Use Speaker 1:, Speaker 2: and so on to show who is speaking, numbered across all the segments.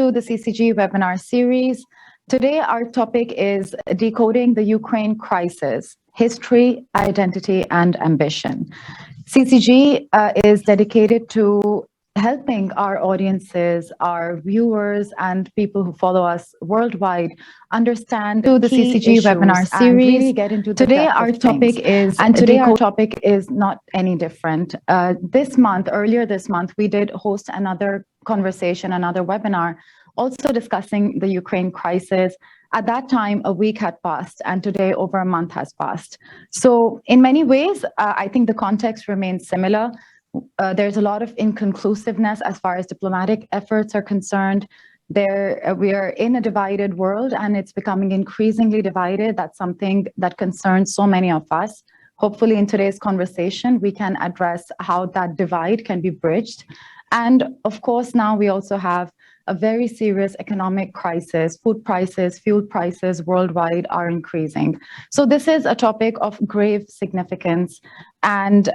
Speaker 1: to the CCG webinar series. Today, our topic is Decoding the Ukraine Crisis, History, Identity, and Ambition. CCG is dedicated to helping our audiences, our viewers, and people who follow us worldwide understand the CCG webinar series. Really get into the today, our topic is, and today our topic is not any different. Earlier this month, we did host another conversation, another webinar, also discussing the Ukraine crisis. At that time, a week had passed, and today over a month has passed. So in many ways, I think the context remains similar. There's a lot of inconclusiveness as far as diplomatic efforts are concerned. We are in a divided world, and it's becoming increasingly divided. That's something that concerns so many of us. Hopefully, in today's conversation, we can address how that divide can be bridged. And of course, now we also have a very serious economic crisis. Food prices, fuel prices worldwide are increasing. So this is a topic of grave significance. And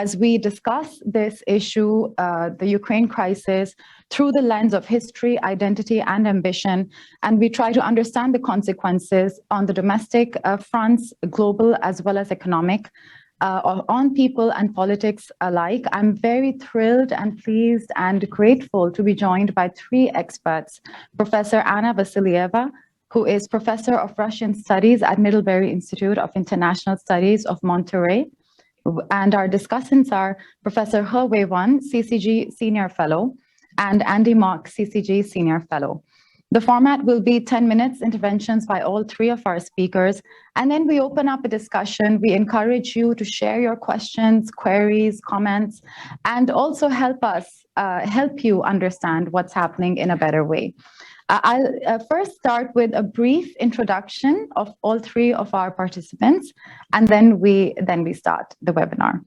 Speaker 1: as we discuss this issue, the Ukraine crisis, through the lens of history, identity, and ambition, and we try to understand the consequences on the domestic fronts, global as well as economic, on people and politics alike. I'm very thrilled and pleased and grateful to be joined by three experts: Professor Anna Vassilieva, who is Professor of Russian Studies at Middlebury Institute of International Studies of Monterey. And our discussants are Professor He Wei-Wan, CCG Senior Fellow, and Andy Mock, CCG Senior Fellow. The format will be 10 minutes interventions by all three of our speakers, and then we open up a discussion. We encourage you to share your questions, queries, comments, and also help you understand what's happening in a better way. I'll first start with a brief introduction of all three of our participants, and then we start the webinar.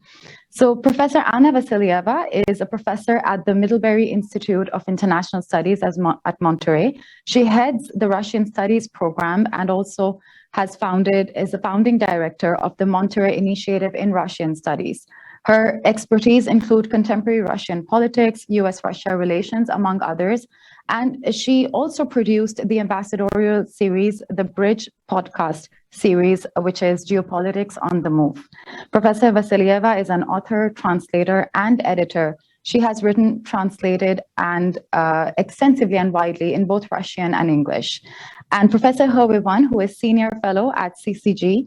Speaker 1: So Professor Anna Vassilieva is a professor at the Middlebury Institute of International Studies at Monterey. She heads the Russian Studies program and also is the founding director of the Monterey Initiative in Russian Studies. Her expertise include contemporary Russian politics, US-Russia relations, among others. And she also produced the ambassadorial series, the Bridge podcast series, which is Geopolitics on the Move. Professor Vassilieva is an author, translator, and editor. She has written, translated, and extensively and widely in both Russian and English. And Professor He Wei-Wan, who is Senior Fellow at CCG,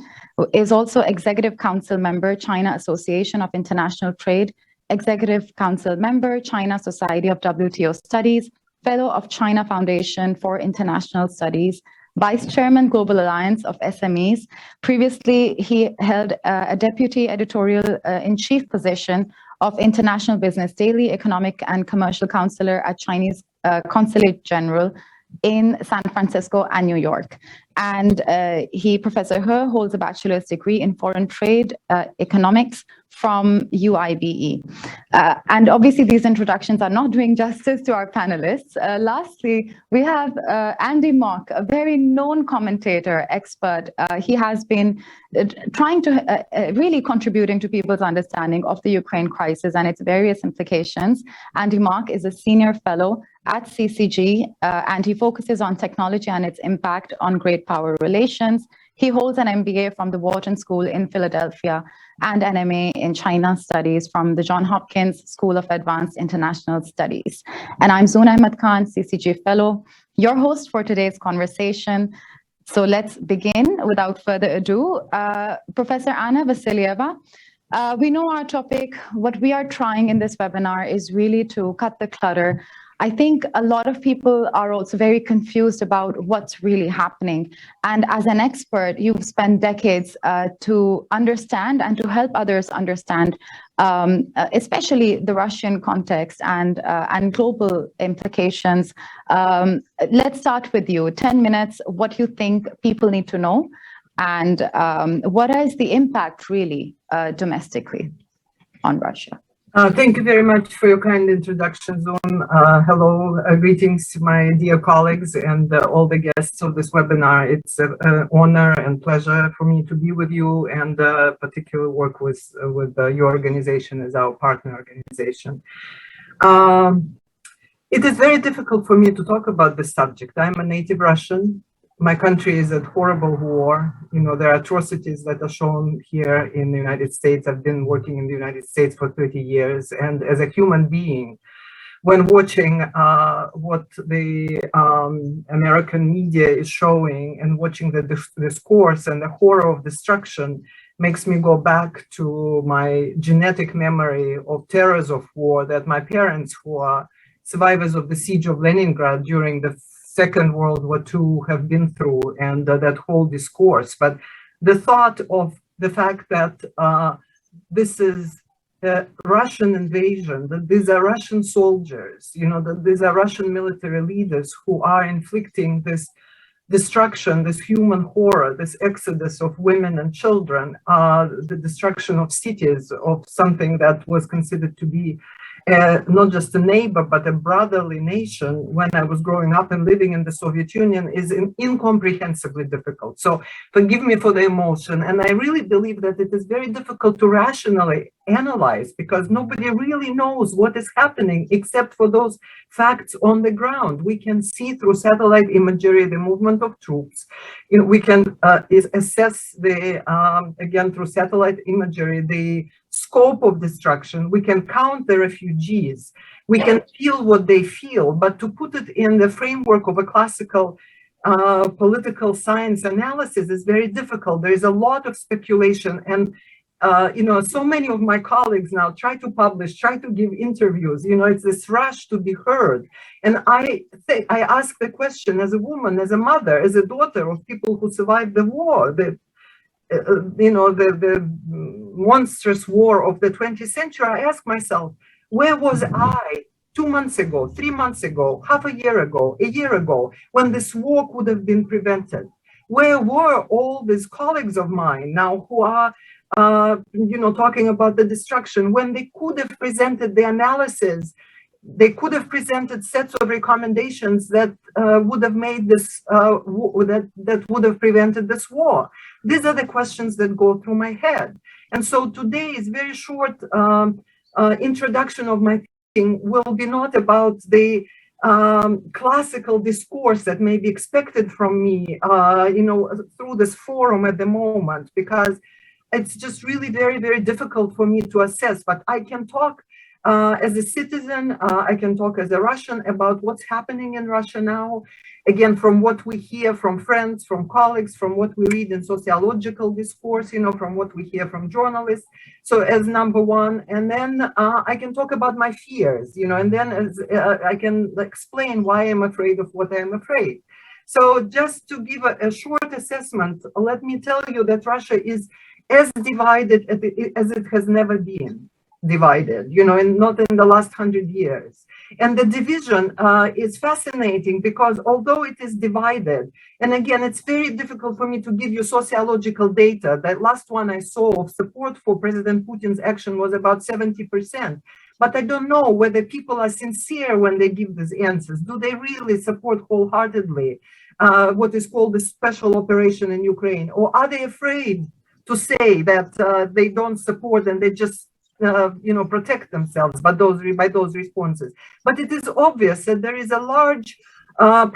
Speaker 1: is also Executive Council Member, China Association of International Trade, Executive Council Member, China Society of WTO Studies, Fellow of China Foundation for International Studies, Vice Chairman, Global Alliance of SMEs. Previously, he held a Deputy Editorial-in-Chief position of International Business Daily, Economic and Commercial Counselor at Chinese Consulate General in San Francisco and New York. And Professor He holds a bachelor's degree in foreign trade economics from UIBE. And obviously these introductions are not doing justice to our panelists. Lastly, we have Andy Mock, a very known commentator, expert. He has been trying to really contributing to people's understanding of the Ukraine crisis and its various implications. Andy Mock is a senior fellow at CCG, and he focuses on technology and its impact on great power relations. He holds an MBA from the Wharton School in Philadelphia and an MA in China Studies from the Johns Hopkins School of Advanced International Studies. And I'm Zoon Ahmed Khan, CCG Fellow, your host for today's conversation. So let's begin without further ado. Professor Anna Vassilieva, we know our topic. What we are trying in this webinar is really to cut the clutter. I think a lot of people are also very confused about what's really happening. And as an expert, you've spent decades to understand and to help others understand, especially the Russian context and global implications. Let's start with you. 10 minutes, what you think people need to know, and what is the impact really domestically on Russia?
Speaker 2: Thank you very much for your kind introduction, Zoon. Hello, greetings to my dear colleagues and all the guests of this webinar. It's an honor and pleasure for me to be with you and particularly work with your organization as our partner organization. It is very difficult for me to talk about this subject. I'm a native Russian. My country is at horrible war. You know, there are atrocities that are shown here in the United States. I've been working in the United States for 30 years. And as a human being, when watching what the American media is showing and watching the discourse and the horror of destruction, makes me go back to my genetic memory of terrors of war that my parents, who are survivors of the siege of Leningrad during the Second World War II, have been through, and that whole discourse. But the thought of the fact that this is a Russian invasion, that these are Russian soldiers, you know, that these are Russian military leaders who are inflicting this destruction, this human horror, this exodus of women and children, the destruction of cities, of something that was considered to be not just a neighbor, but a brotherly nation when I was growing up and living in the Soviet Union is incomprehensibly difficult. So forgive me for the emotion. And I really believe that it is very difficult to rationally analyze because nobody really knows what is happening except for those facts on the ground. We can see through satellite imagery the movement of troops. You know, we can assess the, again, through satellite imagery, the scope of destruction. We can count the refugees. We can feel what they feel, but to put it in the framework of a classical political science analysis is very difficult. There is a lot of speculation, and you know, so many of my colleagues now try to publish, try to give interviews. You know, it's this rush to be heard. And I ask the question as a woman, as a mother, as a daughter of people who survived the war, you know, the monstrous war of the 20th century. I ask myself, where was I 2 months ago, 3 months ago, half a year ago, when this war could have been prevented? Where were all these colleagues of mine now who are, you know, talking about the destruction, when they could have presented the analysis? They could have presented sets of recommendations that would have made this, that would have prevented this war. These are the questions that go through my head. And so today's very short introduction of my thinking will be not about the classical discourse that may be expected from me, you know, through this forum at the moment, because it's just really very, very difficult for me to assess. But I can talk as a citizen, I can talk as a Russian about what's happening in Russia now. Again, from what we hear from friends, from colleagues, from what we read in sociological discourse, you know, from what we hear from journalists. So as number one, and then I can talk about my fears, you know, and then as I can explain why I'm afraid of what I'm afraid. So just to give a short assessment, let me tell you that Russia is as divided as it has never been divided, you know, and not in the last 100 years. And the division is fascinating because although it is divided, and again, it's very difficult for me to give you sociological data. That last one I saw of support for President Putin's action was about 70%. But I don't know whether people are sincere when they give these answers. Do they really support wholeheartedly what is called the special operation in Ukraine? Or are they afraid to say that they don't support and they just you know, protect themselves by those responses? But it is obvious that there is a large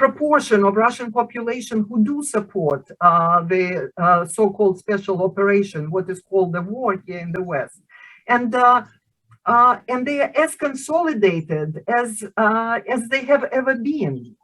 Speaker 2: proportion of Russian population who do support the so-called special operation, what is called the war here in the West, and they are as consolidated as they have ever been.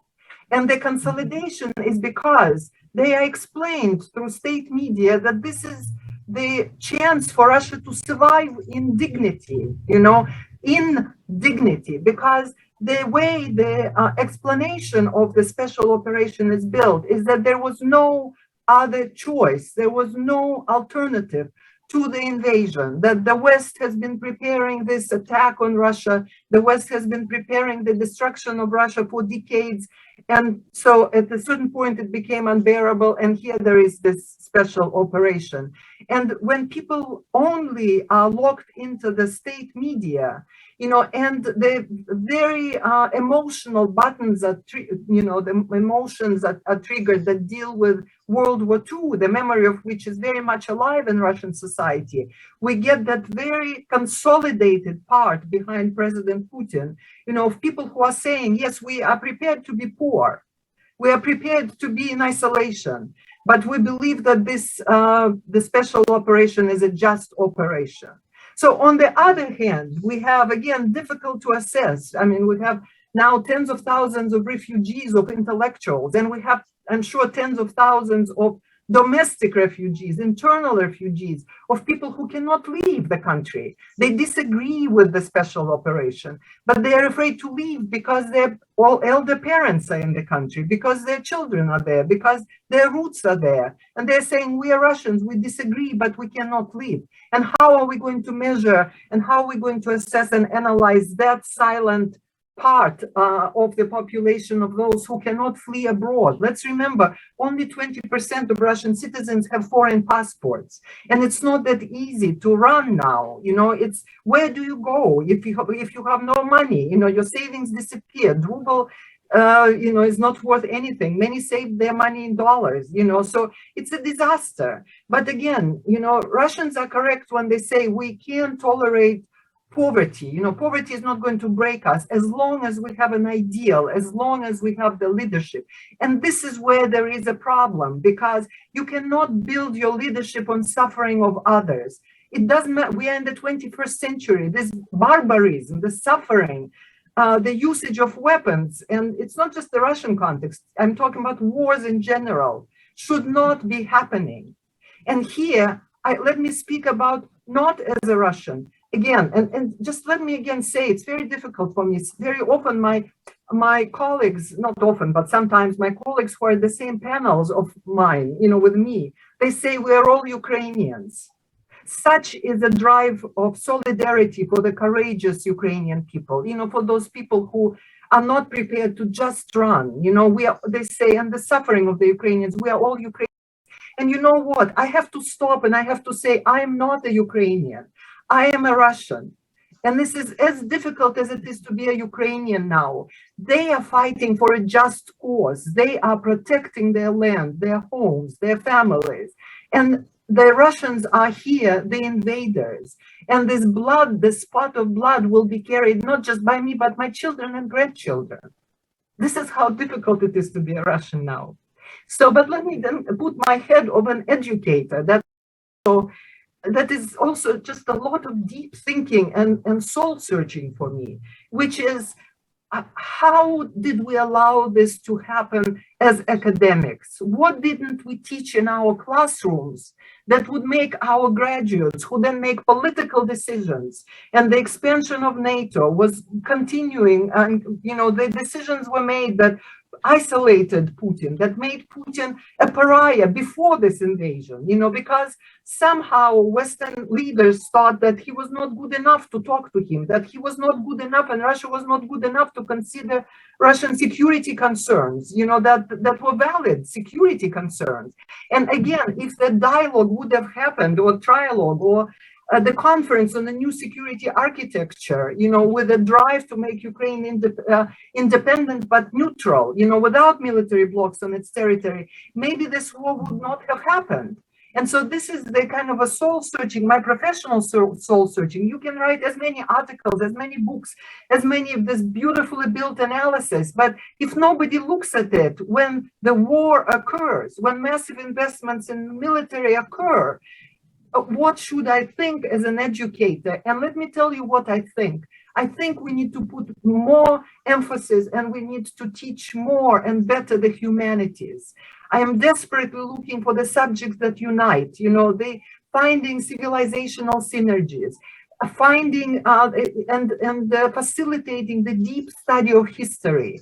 Speaker 2: And the consolidation is because they are explained through state media that this is the chance for Russia to survive in dignity, you know, in dignity, because the way the explanation of the special operation is built is that there was no other choice, there was no alternative to the invasion, that the West has been preparing this attack on Russia, the West has been preparing the destruction of Russia for decades, and so at a certain point it became unbearable, and here there is this special operation. And when people only are locked into the state media and the very emotional buttons that, the emotions that are triggered that deal with World War II, the memory of which is very much alive in Russian society. We get that very consolidated part behind President Putin, of people who are saying, yes, we are prepared to be poor. We are prepared to be in isolation, but we believe that the special operation is a just operation. So on the other hand, we have, again, difficult to assess. I mean, we have now tens of thousands of refugees, of intellectuals, and we have, I'm sure, tens of thousands of domestic refugees, internal refugees, of people who cannot leave the country. They disagree with the special operation, but they are afraid to leave because their all elder parents are in the country, because their children are there, because their roots are there. And they're saying, we are Russians, we disagree, but we cannot leave. And how are we going to measure and how are we going to assess and analyze that silent part of the population of those who cannot flee abroad? Let's remember, only 20% of Russian citizens have foreign passports, and it's not that easy to run now. It's where do you go if you have no money? Your savings disappeared. Ruble, is not worth anything. Many save their money in dollars. So it's a disaster. But again, Russians are correct when they say we can't tolerate poverty. Poverty is not going to break us as long as we have an ideal, as long as we have the leadership. And this is where there is a problem, because you cannot build your leadership on suffering of others. It doesn't matter. We are in the 21st century. This barbarism, the suffering, the usage of weapons, and it's not just the Russian context. I'm talking about wars in general, should not be happening. And here, let me speak about not as a Russian. Again, and just let me again say, it's very difficult for me. It's very often my colleagues, not often, but sometimes my colleagues who are the same panels of mine, with me, they say we are all Ukrainians. Such is the drive of solidarity for the courageous Ukrainian people, for those people who are not prepared to just run. They say, and the suffering of the Ukrainians, we are all Ukrainians. And you know what? I have to stop and I have to say, I am not a Ukrainian. I am a Russian. And this is as difficult as it is to be a Ukrainian now. They are fighting for a just cause. They are protecting their land, their homes, their families. And the Russians are here, the invaders. And this blood, this spot of blood will be carried not just by me, but my children and grandchildren. This is how difficult it is to be a Russian now. So, but let me then put my head of an educator. That is also just a lot of deep thinking and soul searching for me, which is how did we allow this to happen as academics? What didn't we teach in our classrooms that would make our graduates who then make political decisions? And the expansion of NATO was continuing, and the decisions were made that isolated Putin, that made Putin a pariah before this invasion, because somehow Western leaders thought that he was not good enough to talk to him, that he was not good enough, and Russia was not good enough to consider Russian security concerns, that were valid security concerns. And again, if the dialogue would have happened, or trialogue, or the conference on the new security architecture, with a drive to make Ukraine independent but neutral, without military blocs on its territory, maybe this war would not have happened. And so this is the kind of a soul searching, my professional soul searching. You can write as many articles, as many books, as many of this beautifully built analysis. But if nobody looks at it when the war occurs, when massive investments in military occur, what should I think as an educator? And let me tell you what I think. I think we need to put more emphasis and we need to teach more and better the humanities. I am desperately looking for the subjects that unite, the finding civilizational synergies, finding and facilitating the deep study of history,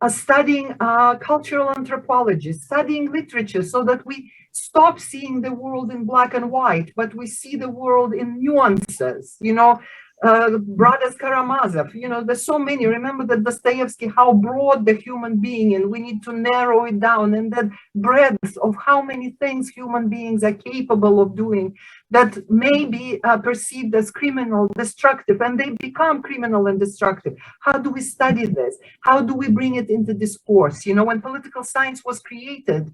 Speaker 2: studying cultural anthropology, studying literature, so that we stop seeing the world in black and white, but we see the world in nuances, brothers Karamazov, there's so many. Remember that Dostoevsky, how broad the human being, and we need to narrow it down, and that breadth of how many things human beings are capable of doing that may be perceived as criminal, destructive, and they become criminal and destructive. How do we study this? How do we bring it into discourse? When political science was created,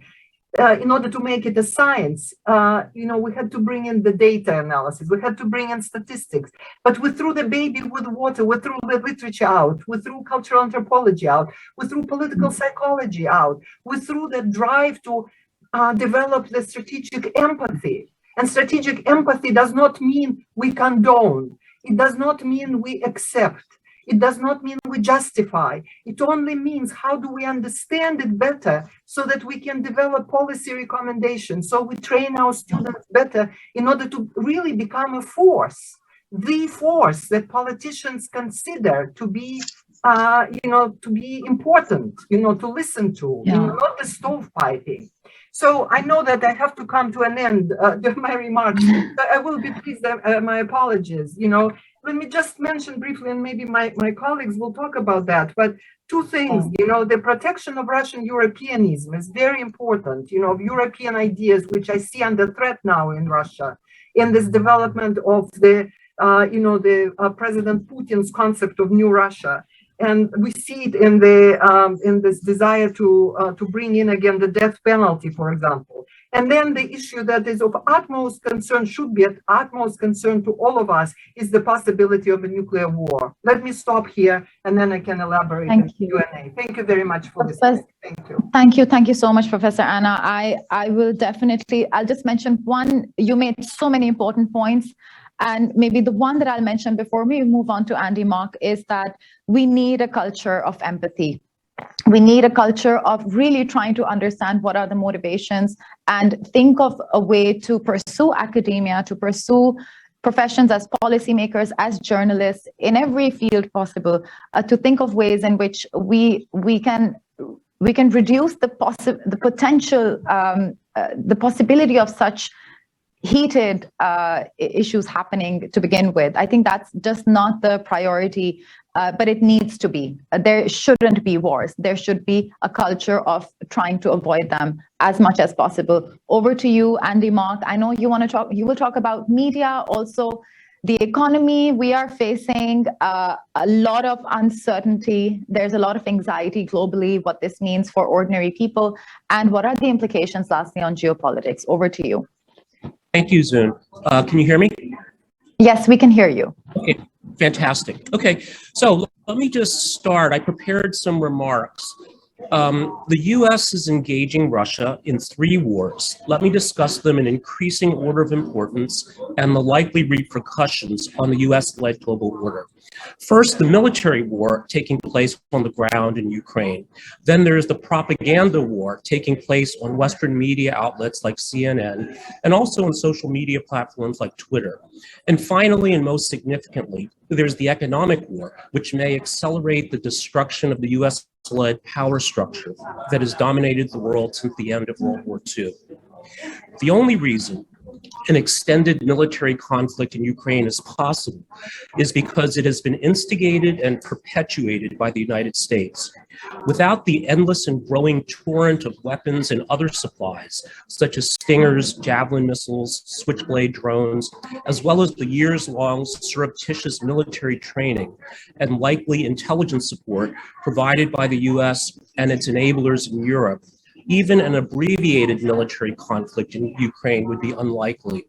Speaker 2: in order to make it a science, we had to bring in the data analysis, we had to bring in statistics, but we threw the baby with water, we threw the literature out, we threw cultural anthropology out, we threw political psychology out, we threw the drive to develop the strategic empathy. And strategic empathy does not mean we condone, it does not mean we accept. It does not mean we justify. It only means how do we understand it better so that we can develop policy recommendations, so we train our students better in order to really become a force, the force that politicians consider to be, to be important, to listen to, not the stovepiping. So I know that I have to come to an end of my remarks. I will be pleased, my apologies, Let me just mention briefly, and maybe my colleagues will talk about that, but two things, the protection of Russian Europeanism is very important, of European ideas, which I see under threat now in Russia, in this development of the President Putin's concept of new Russia. And we see it in this desire to bring in again the death penalty, for example. And then the issue that is of utmost concern, should be of utmost concern to all of us, is the possibility of a nuclear war. Let me stop here, and then I can elaborate in Q&A. Thank you very much for this.
Speaker 1: Thank you. Thank you so much, Professor Anna. I will definitely, I'll just mention one. You made so many important points. And maybe the one that I'll mention before we move on to Andy Mark is that we need a culture of empathy. We need a culture of really trying to understand what are the motivations and think of a way to pursue academia, to pursue professions as policymakers, as journalists, in every field possible, to think of ways in which we can reduce the potential, the possibility of such heated issues happening to begin with. I think that's just not the priority, but it needs to be. There shouldn't be wars. There should be a culture of trying to avoid them as much as possible. Over to you, Andy Mark. I know you want to talk. You will talk about media, also the economy. We are facing a lot of uncertainty. There's a lot of anxiety globally, what this means for ordinary people, and what are the implications lastly on geopolitics. Over to you.
Speaker 3: Thank you, Zoon. Can you hear me?
Speaker 1: Yes, we can hear you.
Speaker 3: Okay, fantastic. Okay, so let me just start. I prepared some remarks. The U.S. is engaging Russia in 3 wars. Let me discuss them in increasing order of importance and the likely repercussions on the U.S.-led global order. First, the military war taking place on the ground in Ukraine. Then there's the propaganda war taking place on Western media outlets like CNN and also on social media platforms like Twitter. And finally, and most significantly, there's the economic war, which may accelerate the destruction of the U.S.-led power structure that has dominated the world since the end of World War II. The only reason an extended military conflict in Ukraine is possible is because it has been instigated and perpetuated by the United States. Without the endless and growing torrent of weapons and other supplies, such as Stingers, Javelin missiles, Switchblade drones, as well as the years-long surreptitious military training and likely intelligence support provided by the US and its enablers in Europe, even an abbreviated military conflict in Ukraine would be unlikely.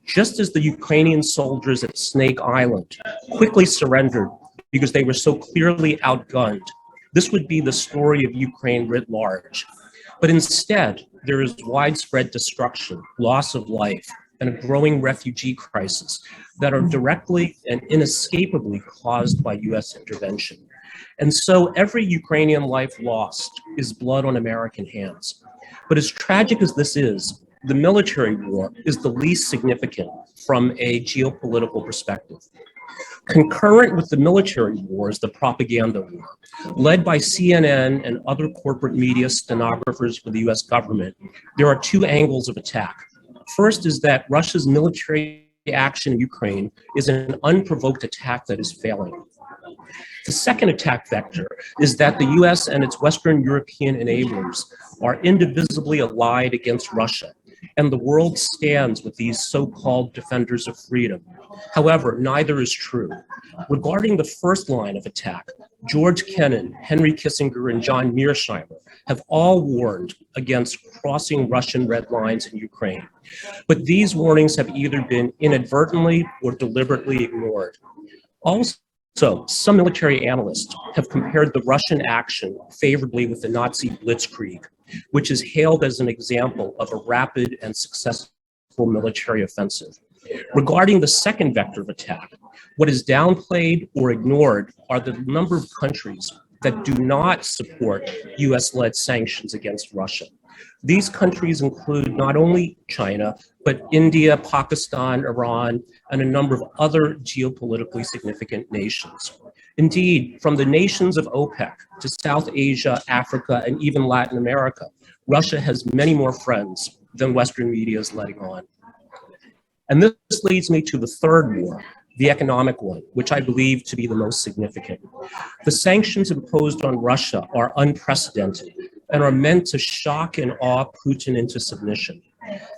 Speaker 3: Just as the Ukrainian soldiers at Snake Island quickly surrendered because they were so clearly outgunned, this would be the story of Ukraine writ large. But instead, there is widespread destruction, loss of life, and a growing refugee crisis that are directly and inescapably caused by US intervention. And so every Ukrainian life lost is blood on American hands. But as tragic as this is, the military war is the least significant from a geopolitical perspective. Concurrent with the military war is the propaganda war, led by CNN and other corporate media stenographers for the US government. There are 2 angles of attack. First is that Russia's military action in Ukraine is an unprovoked attack that is failing. The second attack vector is that the US and its Western European enablers are indivisibly allied against Russia, and the world stands with these so-called defenders of freedom. However, neither is true. Regarding the first line of attack, George Kennan, Henry Kissinger, and John Mearsheimer have all warned against crossing Russian red lines in Ukraine. But these warnings have either been inadvertently or deliberately ignored. Also, some military analysts have compared the Russian action favorably with the Nazi blitzkrieg, which is hailed as an example of a rapid and successful military offensive. Regarding the second vector of attack, what is downplayed or ignored are the number of countries that do not support US-led sanctions against Russia. These countries include not only China, but India, Pakistan, Iran, and a number of other geopolitically significant nations. Indeed, from the nations of OPEC to South Asia, Africa, and even Latin America, Russia has many more friends than Western media is letting on. And this leads me to the third war, the economic one, which I believe to be the most significant. The sanctions imposed on Russia are unprecedented and are meant to shock and awe Putin into submission.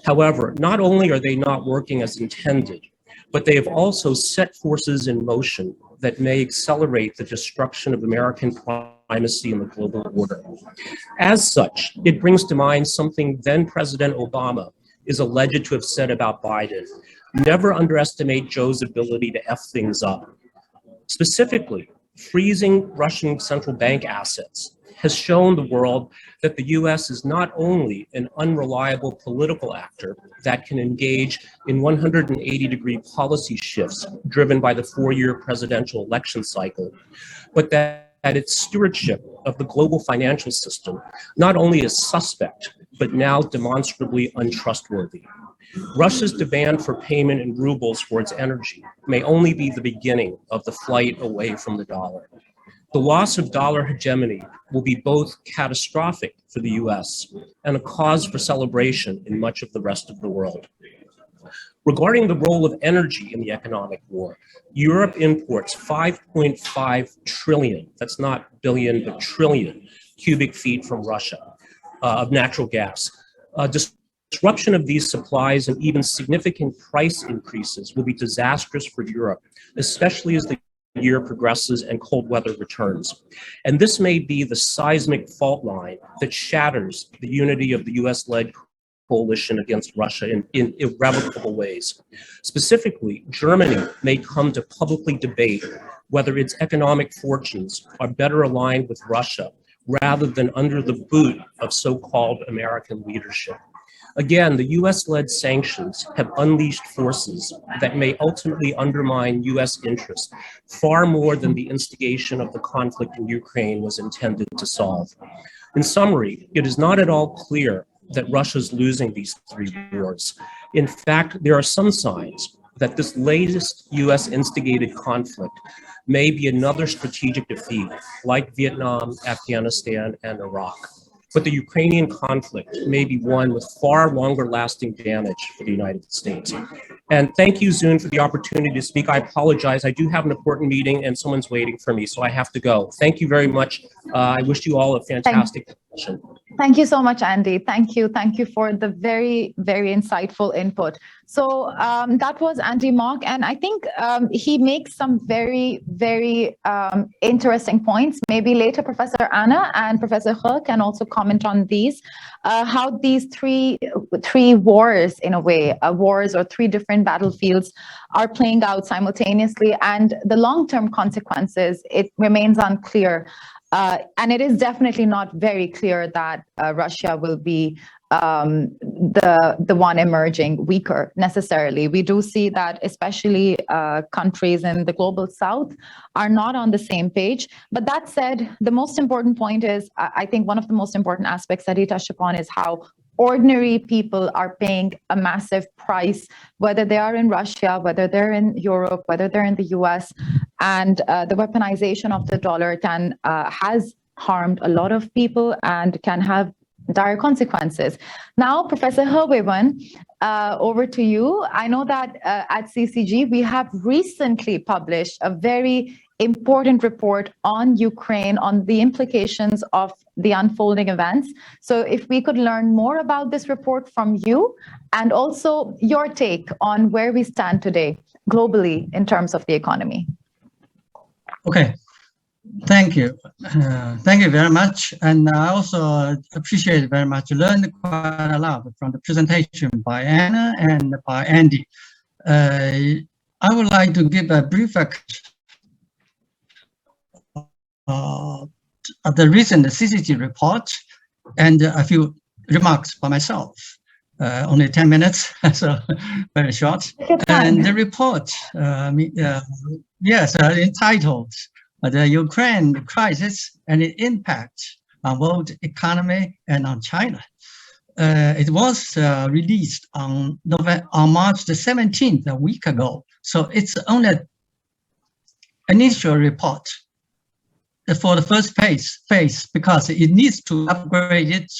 Speaker 3: However, not only are they not working as intended, but they have also set forces in motion that may accelerate the destruction of American primacy in the global order. As such, it brings to mind something then President Obama is alleged to have said about Biden: never underestimate Joe's ability to F things up. Specifically, freezing Russian central bank assets has shown the world that the US is not only an unreliable political actor that can engage in 180-degree policy shifts driven by the four-year presidential election cycle, but that its stewardship of the global financial system not only is suspect, but now demonstrably untrustworthy. Russia's demand for payment in rubles for its energy may only be the beginning of the flight away from the dollar. The loss of dollar hegemony will be both catastrophic for the US and a cause for celebration in much of the rest of the world. Regarding the role of energy in the economic war, Europe imports 5.5 trillion, that's not billion, but trillion, cubic feet from Russia of natural gas. Disruption of these supplies and even significant price increases will be disastrous for Europe, especially as the year progresses and cold weather returns. And this may be the seismic fault line that shatters the unity of the US-led coalition against Russia in irrevocable ways. Specifically, Germany may come to publicly debate whether its economic fortunes are better aligned with Russia rather than under the boot of so-called American leadership. Again, the US-led sanctions have unleashed forces that may ultimately undermine US interests far more than the instigation of the conflict in Ukraine was intended to solve. In summary, it is not at all clear that Russia's losing these three wars. In fact, there are some signs that this latest US-instigated conflict may be another strategic defeat, like Vietnam, Afghanistan, and Iraq. But the Ukrainian conflict may be one with far longer lasting damage for the United States. And thank you, Zoon, for the opportunity to speak. I apologize. I do have an important meeting and someone's waiting for me, so I have to go. Thank you very much. I wish you all a fantastic session.
Speaker 1: Thank you so much, Andy. Thank you. Thank you for the very, very insightful input. So that was Andy Mock, and I think he makes some very, very interesting points. Maybe later Professor Anna and Professor He can also comment on these, how these three wars, in a way, wars or three different battlefields are playing out simultaneously, and the long-term consequences, it remains unclear. And it is definitely not very clear that Russia will be the one emerging weaker necessarily. We do see that especially countries in the global south are not on the same page. But that said, the most important point is, I think one of the most important aspects that he touched upon is how ordinary people are paying a massive price, whether they are in Russia, whether they're in Europe, whether they're in the US, and the weaponization of the dollar has harmed a lot of people and can have dire consequences. Now, Professor Herwewan, over to you. I know that at CCG, we have recently published a very important report on Ukraine, on the implications of the unfolding events. So if we could learn more about this report from you, and also your take on where we stand today globally in terms of the economy.
Speaker 4: Okay. Thank you. Thank you very much. And I also appreciate very much, learned quite a lot from the presentation by Anna and by Andy. I would like to give a brief of the recent CCG report and a few remarks by myself. Only 10 minutes, so very short. And the report, entitled The Ukraine Crisis and its Impact on World Economy and on China. It was released on March the 17th, a week ago. So it's only an initial report for the first phase, because it needs to upgrade it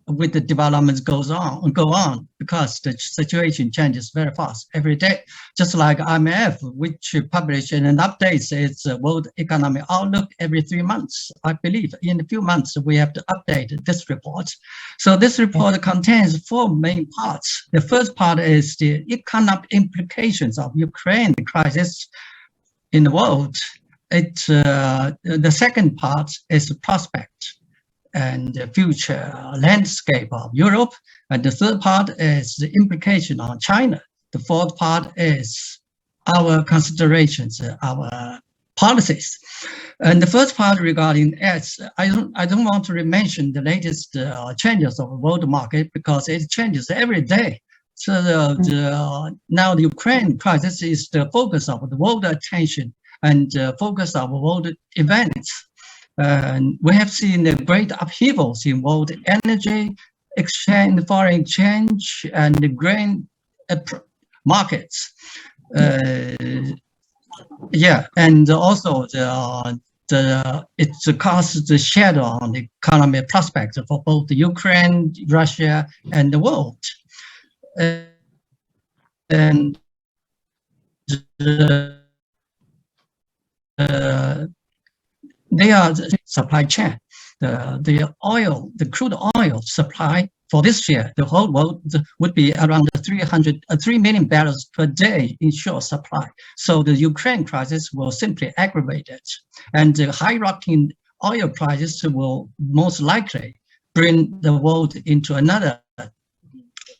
Speaker 4: with the developments go on, because the situation changes very fast every day. Just like IMF, which publishes and updates its World Economic Outlook every 3 months. I believe in a few months we have to update this report. So this report contains 4 main parts. The first part is the economic implications of Ukraine crisis in the world. The second part is the prospect and the future landscape of Europe. And the third part is the implication on China. The fourth part is our considerations, our policies. And the first part regarding S, I don't want to mention the latest changes of the world market, because it changes every day. So now the Ukraine crisis is the focus of the world attention and focus of world events. We have seen the great upheavals in world energy, exchange, foreign exchange, and the grain markets. And also it casts the shadow on the economic prospects for both the Ukraine, Russia, and the world. And they are the supply chain. The crude oil supply for this year, the whole world would be around 3 million barrels per day in short supply. So the Ukraine crisis will simply aggravate it. And the high rocking oil prices will most likely bring the world into another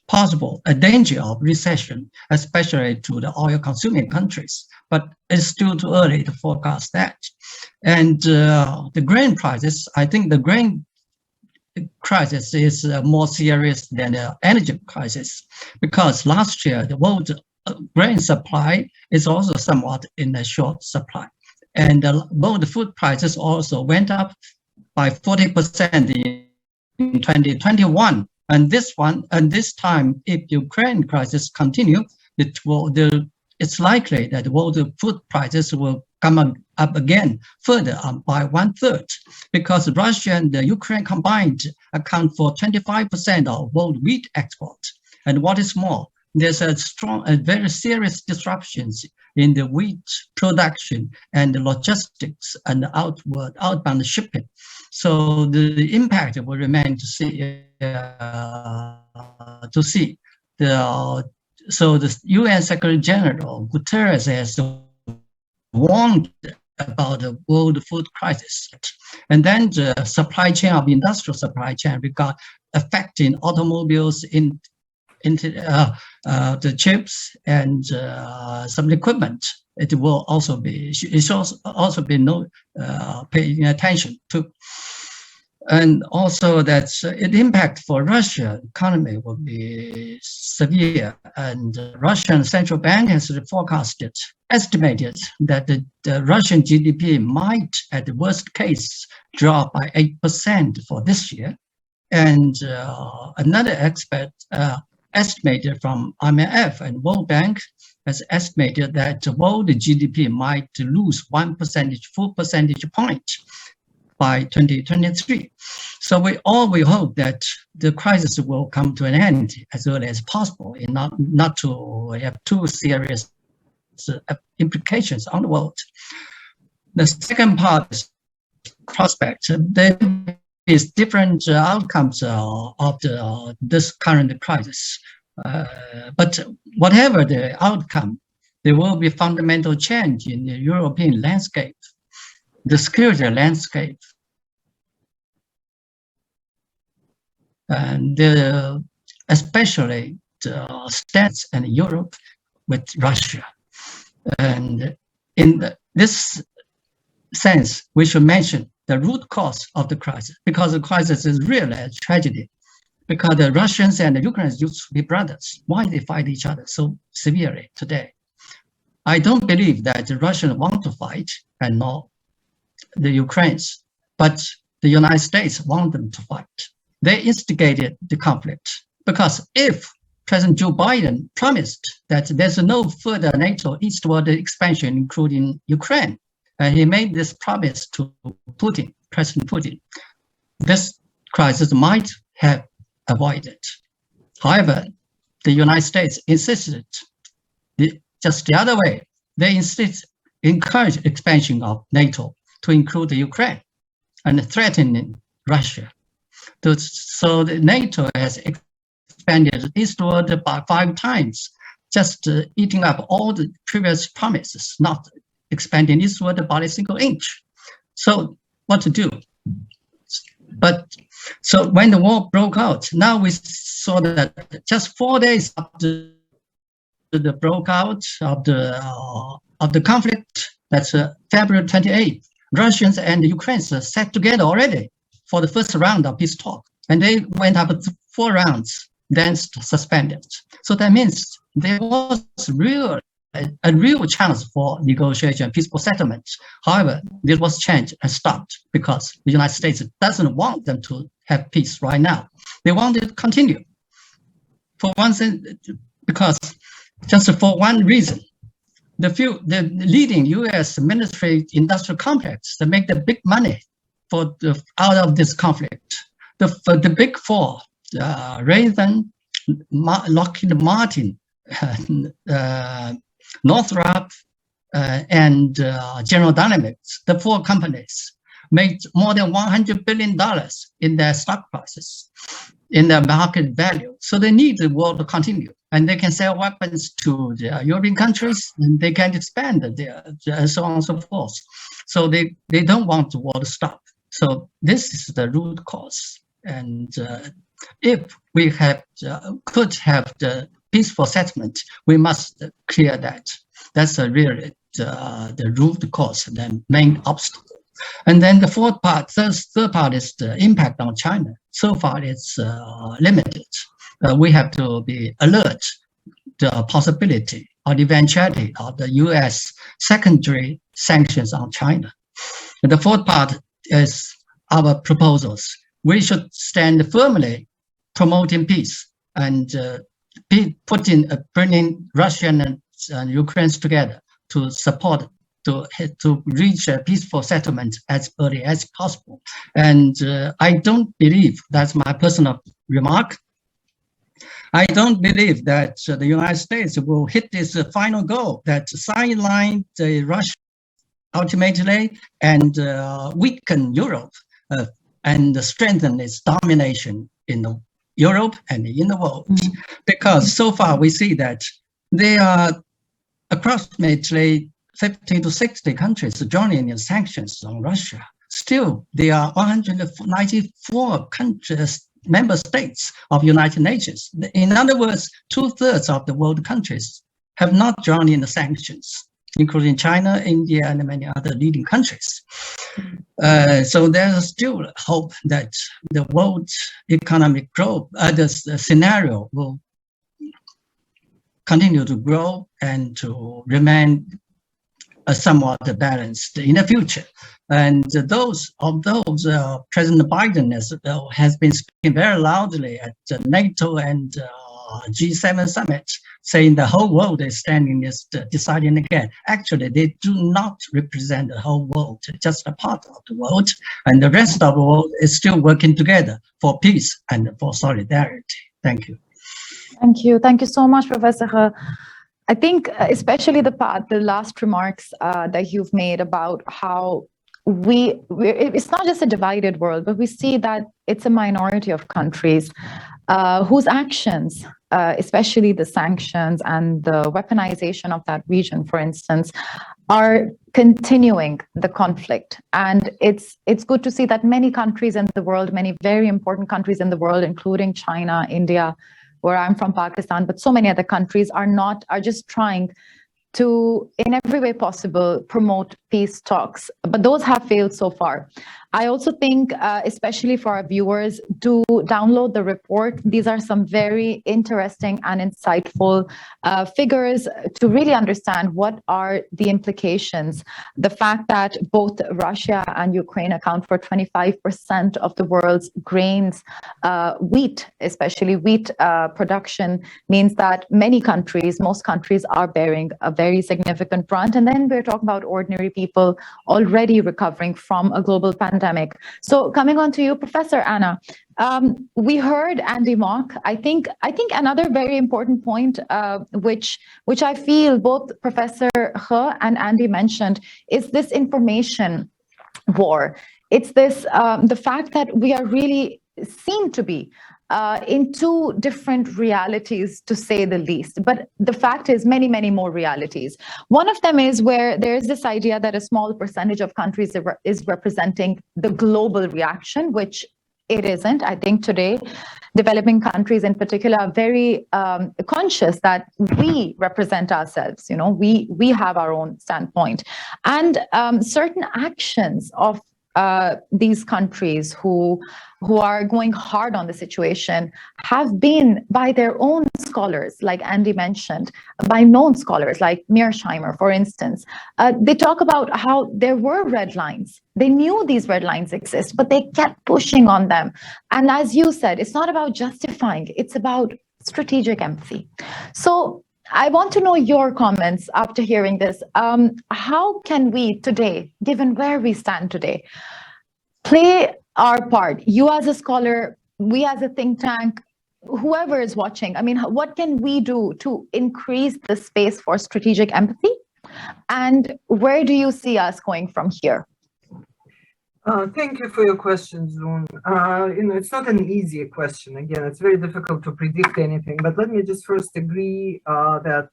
Speaker 4: possible danger of recession, especially to the oil consuming countries. But it's still too early to forecast that. And the grain prices, I think the grain crisis is more serious than the energy crisis, because last year the world grain supply is also somewhat in a short supply. And world food prices also went up by 40% in 2021. And this time, if Ukraine crisis continue, it's likely that world food prices will come up again further by 1/3, because Russia and Ukraine combined account for 25% of world wheat export. And what is more, there's very serious disruptions in the wheat production and the logistics and the outbound shipping. So the impact will remain to see. So the UN Secretary General Guterres has warned about the world food crisis, and then the supply chain of industrial supply chain affecting automobiles the chips and some equipment. It should also be paying attention to. And also that the impact for Russia economy will be severe. And the Russian central bank has estimated that the Russian GDP might, at the worst case, drop by 8% for this year. And another expert estimated from IMF and World Bank has estimated that the world GDP might lose 1 full percentage point. by 2023. So we hope that the crisis will come to an end as early as possible, and not to have too serious implications on the world. The second part is prospect. There is different outcomes of this current crisis. But whatever the outcome, there will be fundamental change in the European landscape, the security landscape, and especially the States and Europe with Russia. And in this sense, we should mention the root cause of the crisis, because the crisis is really a tragedy. Because the Russians and the Ukrainians used to be brothers. Why they fight each other so severely today? I don't believe that the Russians want to fight and not the Ukrainians, but the United States want them to fight. They instigated the conflict, because if President Joe Biden promised that there's no further NATO eastward expansion, including Ukraine, and he made this promise to Putin, President Putin, this crisis might have avoided. However, the United States insisted just the other way. They encourage expansion of NATO to include the Ukraine and threatening Russia. So the NATO has expanded eastward by 5 times, just eating up all the previous promises, not expanding eastward by a single inch. So what to do? So when the war broke out, now we saw that just 4 days after the broke out of the conflict, that's February 28th, Russians and the Ukrainians sat together already for the first round of peace talk, and they went up 4 rounds, then suspended. So that means there was a real chance for negotiation, peaceful settlement. However, this was changed and stopped because the United States doesn't want them to have peace right now. They want it to continue. For one thing, because just for one reason, the leading U.S. military industrial complex that make the big money out of this conflict. The big four, Raytheon, Lockheed Martin, Northrop, and General Dynamics, the 4 companies, made more than $100 billion in their stock prices, in their market value. So they need the war to continue, and they can sell weapons to the European countries, and they can expand and so on and so forth. So they don't want the war to stop. So this is the root cause. And if we could have the peaceful settlement, we must clear that. That's really the root cause, the main obstacle. And then the third part is the impact on China. So far, it's limited. We have to be alert to the possibility or the eventuality of the U.S. secondary sanctions on China. And the fourth part is our proposals. We should stand firmly promoting peace and bringing Russian and Ukrainians together to support, to reach a peaceful settlement as early as possible. And I don't believe, that's my personal remark, I don't believe that the United States will hit this final goal that sideline the Russia ultimately and weaken Europe and strengthen its domination in Europe and in the world. Because so far we see that there are approximately 50 to 60 countries joining in sanctions on Russia. Still, there are 194 countries, member states of United Nations. In other words, 2/3 of the world countries have not joined in the sanctions, including China, India, and many other leading countries. So there's still hope that the world economic growth, the scenario will continue to grow and to remain somewhat balanced in the future. And President Biden has been speaking very loudly at NATO and G7 summit, saying the whole world is standing is deciding again. Actually, they do not represent the whole world, just a part of the world. And the rest of the world is still working together for peace and for solidarity. Thank you.
Speaker 1: Thank you. Thank you so much, Professor. I think especially the last remarks that you've made about how it's not just a divided world, but we see that it's a minority of countries whose actions, especially the sanctions and the weaponization of that region, for instance, are continuing the conflict. And it's good to see that many countries in the world, many very important countries in the world, including China, India, where I'm from, Pakistan, but so many other countries are just trying to, in every way possible, promote peace talks. But those have failed so far. I also think, especially for our viewers, to download the report. These are some very interesting and insightful figures to really understand what are the implications. The fact that both Russia and Ukraine account for 25% of the world's grains, wheat, especially wheat production, means that many countries, most countries, are bearing a very significant brunt. And then we're talking about ordinary people already recovering from a global pandemic. So coming on to you, Professor Anna, we heard Andy Mock. I think another very important point, which I feel both Professor He and Andy mentioned, is this information war. It's this the fact that we are really seem to be in two different realities, to say the least. But the fact is many, many more realities. One of them is where there's this idea that a small percentage of countries is representing the global reaction, which it isn't. I think today, developing countries in particular are very conscious that we represent ourselves. You know, we have our own standpoint. And certain actions of these countries who are going hard on the situation have been, by their own scholars, like Andy mentioned, by known scholars like Mearsheimer, for instance. They talk about how there were red lines. They knew these red lines exist, but they kept pushing on them. And as you said, it's not about justifying, it's about strategic empathy. So I want to know your comments after hearing this. How can we today, given where we stand today, play our part? You as a scholar, we as a think tank, whoever is watching, I mean, what can we do to increase the space for strategic empathy? And where do you see us going from here?
Speaker 2: Thank you for your question, Zoon. You know, it's not an easy question. Again, it's very difficult to predict anything, but let me just first agree that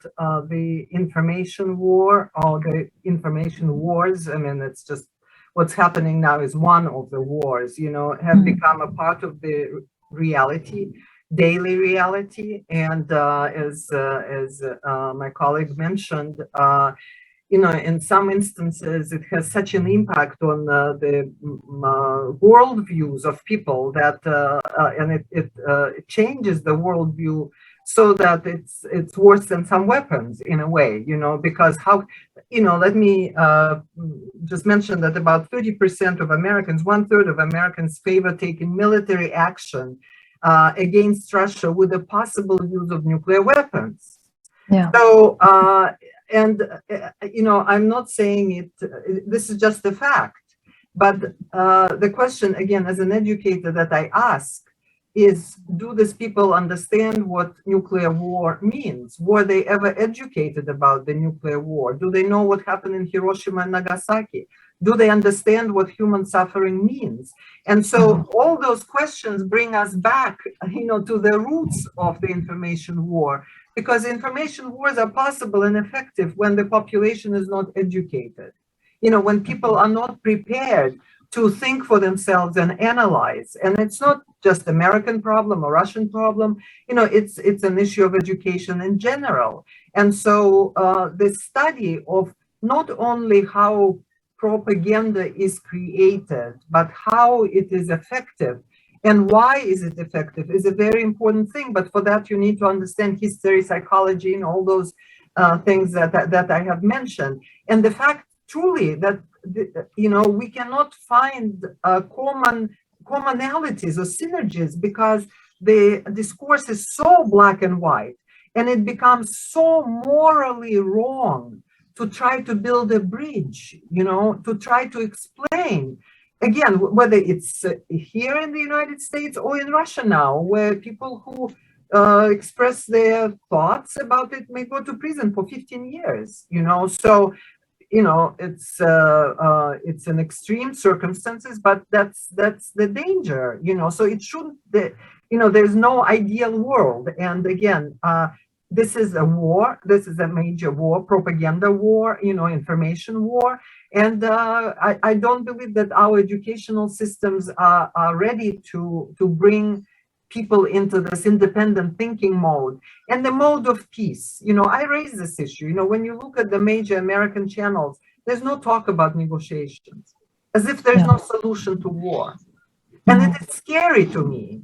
Speaker 2: the information war or the information wars, I mean, it's just what's happening now is one of the wars, you know, have become a part of the reality, daily reality. And as my colleague mentioned, you know, in some instances, it has such an impact on the worldviews of people that, and it changes the worldview so that it's worse than some weapons in a way, you know, because how, you know, let me just mention that about 30% of Americans, 1/3 of Americans favor taking military action against Russia with the possible use of nuclear weapons. Yeah. So, and, you know, I'm not saying it, this is just a fact, but the question, again, as an educator that I ask is, do these people understand what nuclear war means? Were they ever educated about the nuclear war? Do they know what happened in Hiroshima and Nagasaki? Do they understand what human suffering means? And so all those questions bring us back, you know, to the roots of the information war, because information wars are possible and effective when the population is not educated. You know, when people are not prepared to think for themselves and analyze. And it's not just American problem or Russian problem, you know, it's an issue of education in general. And so the study of not only how propaganda is created, but how it is effective and why is it effective is a very important thing. But for that, you need to understand history, psychology, and all those things that I have mentioned. And the fact truly that, you know, we cannot find commonalities or synergies because the discourse is so black and white, and it becomes so morally wrong to try to build a bridge, to try to explain. Again, whether it's here in the United States or in Russia now, where people who express their thoughts about it may go to prison for 15 years, so it's an extreme circumstances, but that's the danger, so it shouldn't, there's no ideal world. And again, this is a war, this is a major war, propaganda war, information war. And I don't believe that our educational systems are ready to bring people into this independent thinking mode and the mode of peace. I raise this issue. When you look at the major American channels, there's no talk about negotiations, as if there's no solution to war. And it is scary to me,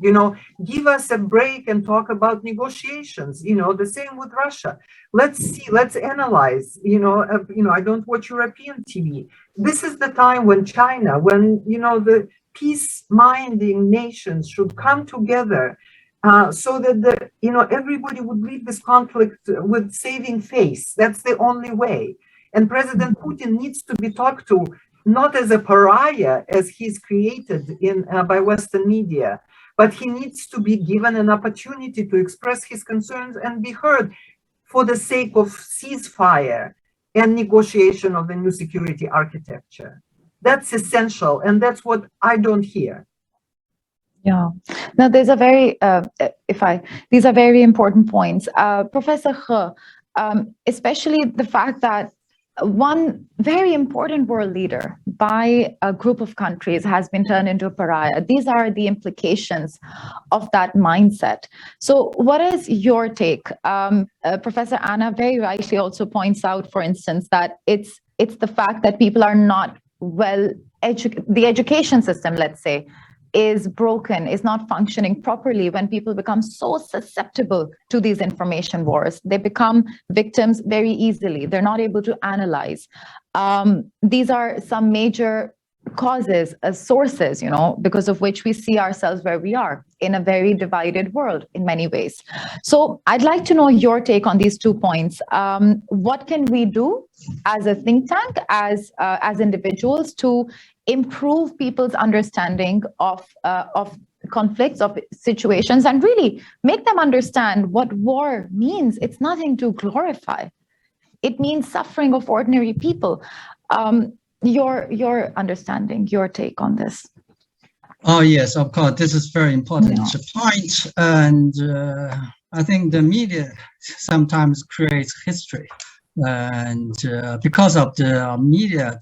Speaker 2: give us a break and talk about negotiations, the same with Russia. Let's see, let's analyze, I don't watch European TV. This is the time when China, when, the peace-minding nations should come together so that everybody would leave this conflict with saving face. That's the only way. And President Putin needs to be talked to not as a pariah as he's created by Western media, but he needs to be given an opportunity to express his concerns and be heard for the sake of ceasefire and negotiation of the new security architecture. That's essential, and that's what I don't hear.
Speaker 1: Yeah, now there's a very, these are very important points. Professor He, especially the fact that one very important world leader by a group of countries has been turned into a pariah. These are the implications of that mindset. So what is your take? Professor Anna very rightly also points out, for instance, that it's the fact that people are not the education system, let's say, is broken, is not functioning properly. When people become so susceptible to these information wars, they become victims very easily. They're not able to analyze. These are some major causes, sources, because of which we see ourselves where we are in a very divided world in many ways. So I'd like to know your take on these 2 points. What can we do as a think tank, as individuals, to improve people's understanding of conflicts, of situations, and really make them understand what war means? It's nothing to glorify. It means suffering of ordinary people. Your understanding, your take on this.
Speaker 4: Oh, yes, of course. This is very important point. And I think the media sometimes creates history. And because of the media,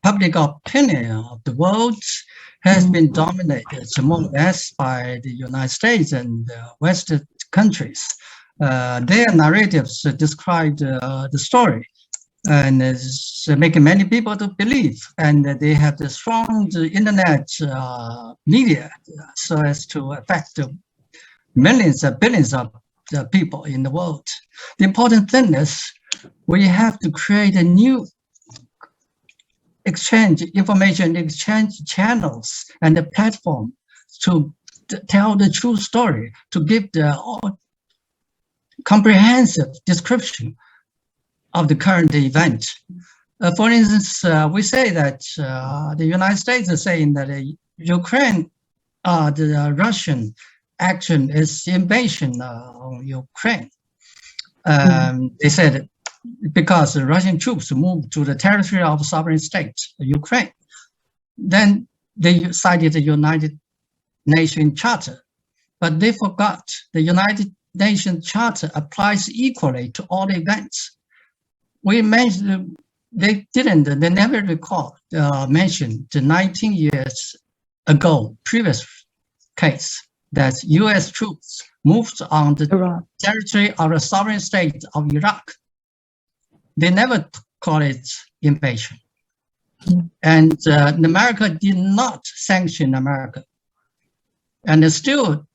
Speaker 4: public opinion of the world has been dominated more or less by the United States and Western countries. Their narratives describe the story, and it's making many people to believe, and they have the strong internet media so as to affect millions and billions of people in the world. The important thing is we have to create a new information exchange channels and the platform to tell the true story, to give the comprehensive description of the current event. For instance, we say that the United States is saying that Ukraine, the Russian action is invasion of Ukraine. They said because the Russian troops moved to the territory of sovereign state, Ukraine. Then they cited the United Nations Charter, but they forgot the United Nations Charter applies equally to all events. We mentioned, they never mentioned the 19 years ago, previous case, that US troops moved on the territory of the sovereign state of Iraq. They never call it invasion. And America did not sanction America. And still,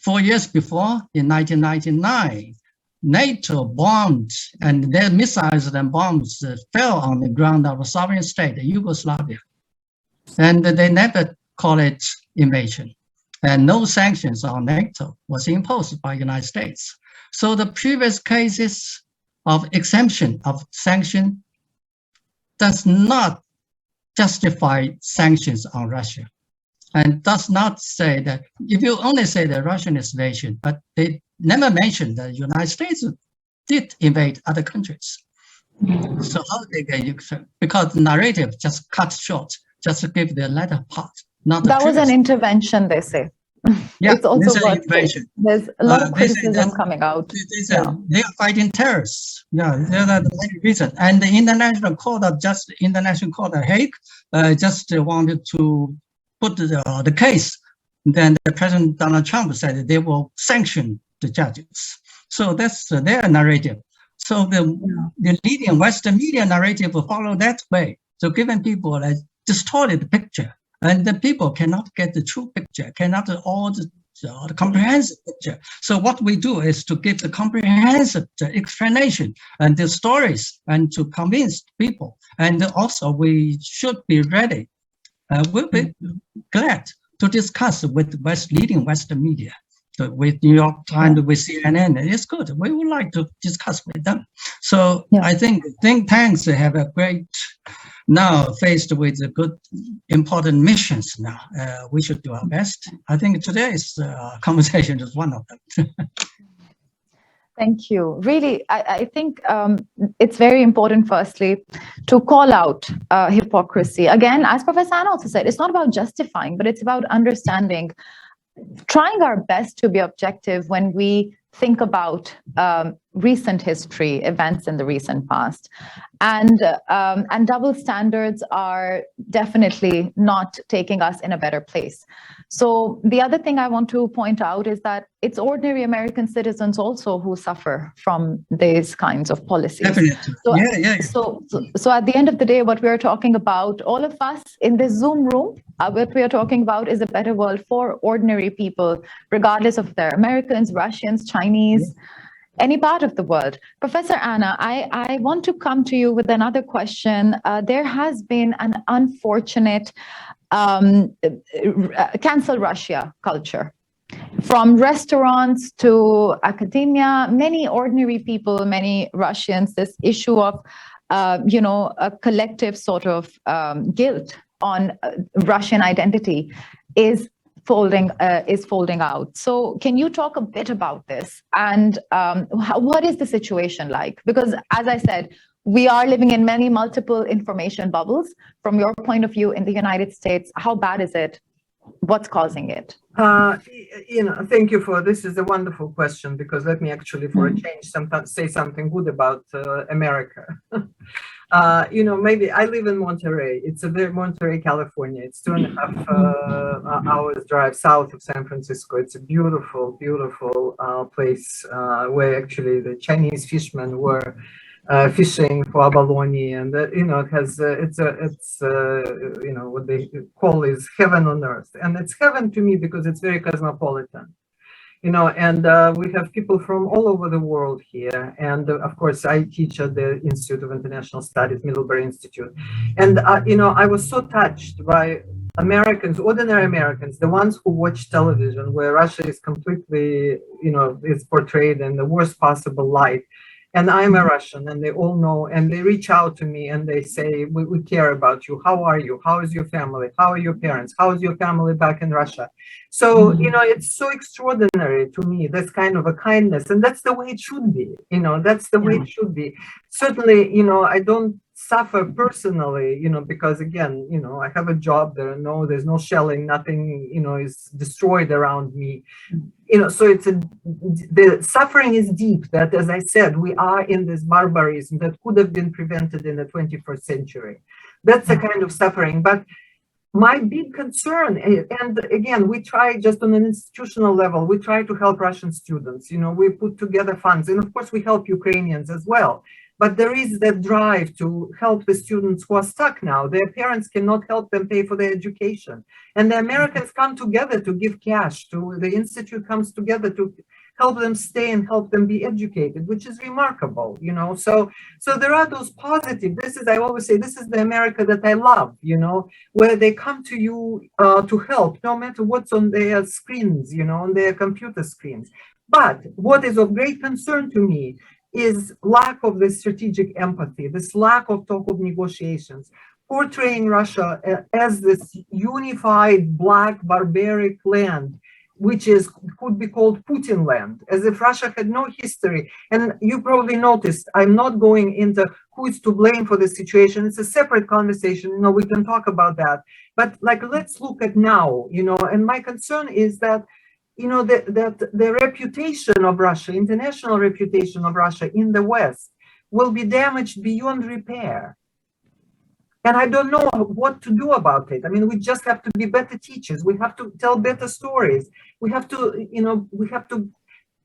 Speaker 4: 4 years before, in 1999, NATO bombed, and their missiles and bombs fell on the ground of a sovereign state, Yugoslavia. And they never call it invasion. and no sanctions on NATO was imposed by the United States. So the previous cases of exemption of sanction does not justify sanctions on Russia, and does not say that, if you only say the Russian invasion, but they never mentioned that the United States did invade other countries. So how they get you? Because the narrative just cut short, just to give the latter part. Not the
Speaker 1: That was an
Speaker 4: previous.
Speaker 1: intervention, they say.
Speaker 4: Yeah,
Speaker 1: It's also
Speaker 4: this is
Speaker 1: what
Speaker 4: intervention.
Speaker 1: there's a lot of
Speaker 4: They say
Speaker 1: criticism
Speaker 4: that
Speaker 1: coming out.
Speaker 4: they are fighting terrorists. Yeah, that's the main reason. And the International Court of Hague just wanted to put the case. Then the President Donald Trump said that they will sanction the judges. So that's their narrative. So the leading Western media narrative will follow that way. So giving people a distorted picture, and the people cannot get the true picture, cannot all the comprehensive picture. So what we do is to give the comprehensive explanation and the stories, and to convince people. And also we should be ready. We'll be glad to discuss with leading Western media. So with New York Times, with CNN, it's good. We would like to discuss with them. So I think think tanks have a great, now faced with the good, important missions now. We should do our best. I think today's conversation is one of them.
Speaker 1: Thank you. Really, I think it's very important, firstly, to call out hypocrisy. Again, as Professor Anna also said, it's not about justifying, but it's about understanding, trying our best to be objective when we think about recent history, events in the recent past. And double standards are definitely not taking us in a better place. So the other thing I want to point out is that it's ordinary American citizens also who suffer from these kinds of policies.
Speaker 4: Definitely.
Speaker 1: So, so at the end of the day, what we're talking about, all of us in this Zoom room, what we are talking about is a better world for ordinary people, regardless of they're Americans, Russians, Chinese, any part of the world. Professor Anna, I want to come to you with another question. There has been an unfortunate cancel Russia culture. From restaurants to academia, many ordinary people, many Russians, this issue of, a collective sort of guilt on Russian identity is folding out. So can you talk a bit about this, and what is the situation like? Because as I said, we are living in many multiple information bubbles. From your point of view in the United States, how bad is it? What's causing it?
Speaker 2: Thank you for this. Is a wonderful question, because let me actually, for a change, sometimes say something good about America. Maybe I live in Monterey. It's Monterey, California. It's 2.5 hours drive south of San Francisco. It's a beautiful, beautiful place where actually the Chinese fishermen were fishing for abalone, and it has what they call is heaven on earth, and it's heaven to me because it's very cosmopolitan. And we have people from all over the world here. And of course, I teach at the Institute of International Studies, Middlebury Institute. And, I was so touched by Americans, ordinary Americans, the ones who watch television, where Russia is completely, is portrayed in the worst possible light. And I'm a Russian, and they all know, and they reach out to me and they say, we care about you. How are you? How is your family? How are your parents? How is your family back in Russia? So, it's so extraordinary to me, this kind of a kindness. And that's the way it should be. That's the way it should be. Certainly, I don't suffer personally, because again, I have a job, there's no shelling, nothing, is destroyed around me. So the suffering is deep, that, as I said, we are in this barbarism that could have been prevented in the 21st century. That's the kind of suffering. But my big concern, and again, we try just on an institutional level, we try to help Russian students, we put together funds, and of course we help Ukrainians as well. But there is that drive to help the students who are stuck now. Their parents cannot help them pay for their education. And the Americans come together to give cash. The Institute comes together to help them stay and help them be educated, which is remarkable, you know. So there are those positive. This is, I always say, this is the America that I love, you know, where they come to you to help, no matter what's on their screens, you know, on their computer screens. But what is of great concern to me is lack of the strategic empathy, this lack of talk of negotiations, portraying Russia as this unified black barbaric land, which could be called Putin land, as if Russia had no history. And you probably noticed, I'm not going into who is to blame for the situation. It's a separate conversation. You know, we can talk about that. But like, let's look at now, you know, and my concern is that, you know, that the reputation of Russia, international reputation of Russia in the West will be damaged beyond repair. And I don't know what to do about it. I mean, we just have to be better teachers. We have to tell better stories. We have to, you know, we have to